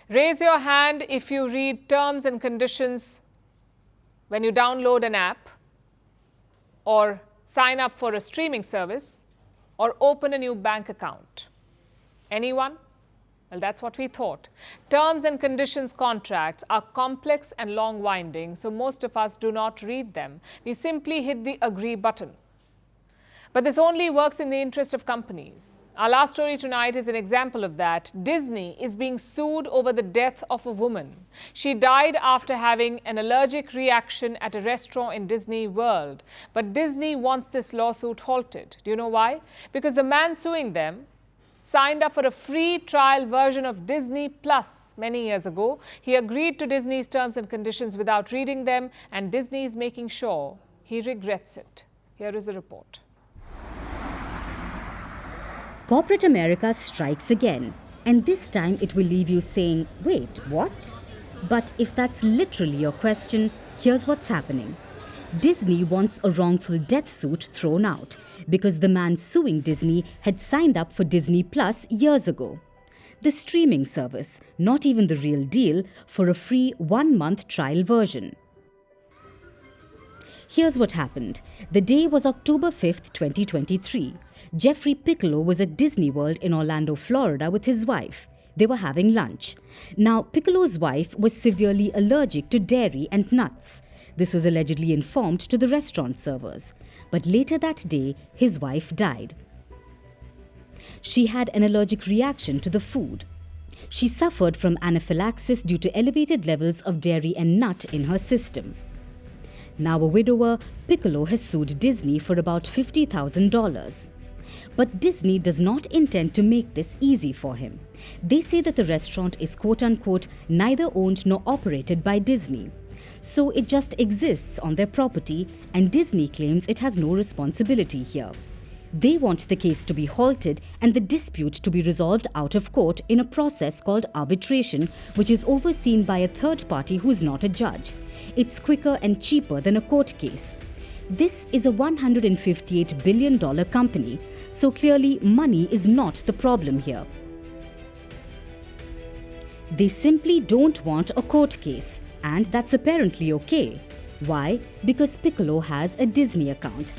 Raise your hand if you read terms and conditions when you download an app or sign up for a streaming service or open a new bank account. Anyone? Well, that's what we thought. Terms and conditions contracts are complex and long-winding, so most of us do not read them. We simply hit the agree button. But this only works in the interest of companies. Our last story tonight is an example of that. Disney is being sued over the death of a woman. She died after having an allergic reaction at a restaurant in Disney World. But Disney wants this lawsuit halted. Do you know why? Because the man suing them signed up for a free trial version of Disney Plus many years ago. He agreed to Disney's terms and conditions without reading them, and Disney is making sure he regrets it. Here is a report. Corporate America strikes again, and this time it will leave you saying, wait, what? But if that's literally your question, here's what's happening. Disney wants a wrongful death suit thrown out because the man suing Disney had signed up for Disney Plus years ago. The streaming service, not even the real deal, for a free 1-month trial version. Here's what happened. The day was October 5th, 2023. Jeffrey Piccolo was at Disney World in Orlando, Florida with his wife. They were having lunch. Now, Piccolo's wife was severely allergic to dairy and nuts. This was allegedly informed to the restaurant servers. But later that day, his wife died. She had an allergic reaction to the food. She suffered from anaphylaxis due to elevated levels of dairy and nut in her system. Now a widower, Piccolo has sued Disney for about $50,000. But Disney does not intend to make this easy for him. They say that the restaurant is quote-unquote neither owned nor operated by Disney. So it just exists on their property, and Disney claims it has no responsibility here. They want the case to be halted and the dispute to be resolved out of court in a process called arbitration, which is overseen by a third party who is not a judge. It's quicker and cheaper than a court case. This is a $158 billion company, so clearly money is not the problem here. They simply don't want a court case, and that's apparently okay. Why? Because Piccolo has a Disney account.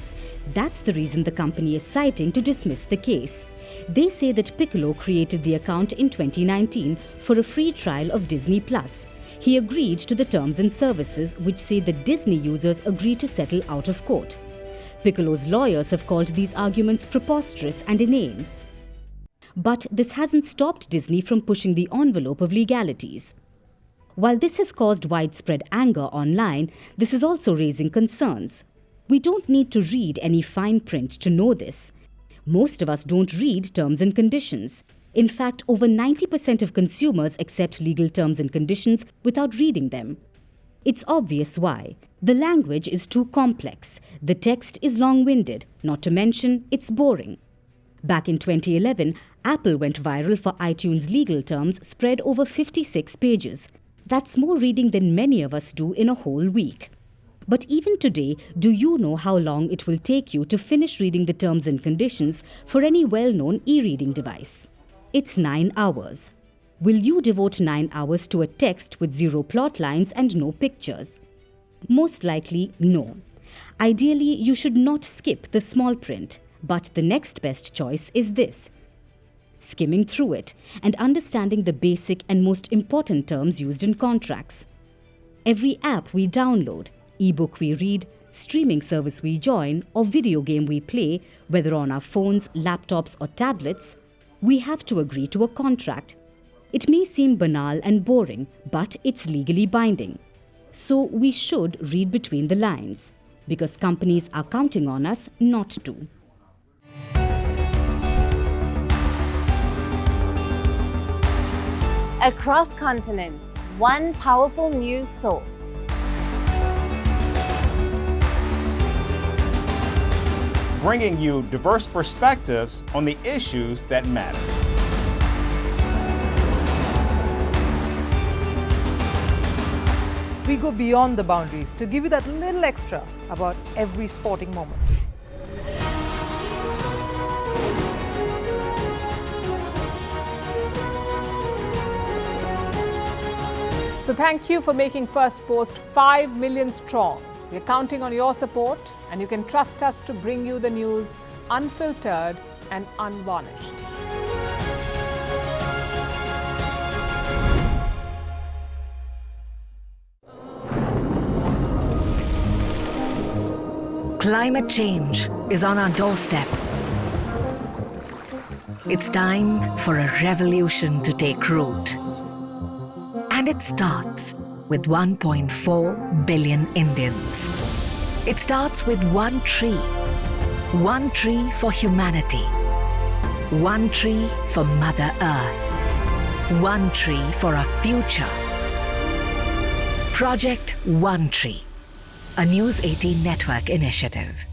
That's the reason the company is citing to dismiss the case. They say that Piccolo created the account in 2019 for a free trial of Disney Plus. He agreed to the terms and services which say that Disney users agree to settle out of court. Piccolo's lawyers have called these arguments preposterous and inane. But this hasn't stopped Disney from pushing the envelope of legalities. While this has caused widespread anger online, this is also raising concerns. We don't need to read any fine print to know this. Most of us don't read terms and conditions. In fact, over 90% of consumers accept legal terms and conditions without reading them. It's obvious why. The language is too complex. The text is long-winded, not to mention it's boring. Back in 2011, Apple went viral for iTunes legal terms spread over 56 pages. That's more reading than many of us do in a whole week. But even today, do you know how long it will take you to finish reading the terms and conditions for any well-known e-reading device? It's 9 hours. Will you devote 9 hours to a text with 0 plot lines and no pictures? Most likely, no. Ideally, you should not skip the small print, but the next best choice is this: skimming through it and understanding the basic and most important terms used in contracts. Every app we download, ebook we read, streaming service we join, or video game we play, whether on our phones, laptops, or tablets, we have to agree to a contract. It may seem banal and boring, but it's legally binding. So we should read between the lines, because companies are counting on us not to. Across continents, one powerful news source. Bringing you diverse perspectives on the issues that matter. We go beyond the boundaries to give you that little extra about every sporting moment. So thank you for making Firstpost 5 million strong. We're counting on your support, and you can trust us to bring you the news unfiltered and unvarnished. Climate change is on our doorstep. It's time for a revolution to take root. And it starts with 1.4 billion Indians. It starts with one tree for humanity, one tree for Mother Earth, one tree for our future. Project One Tree, a News 18 network initiative.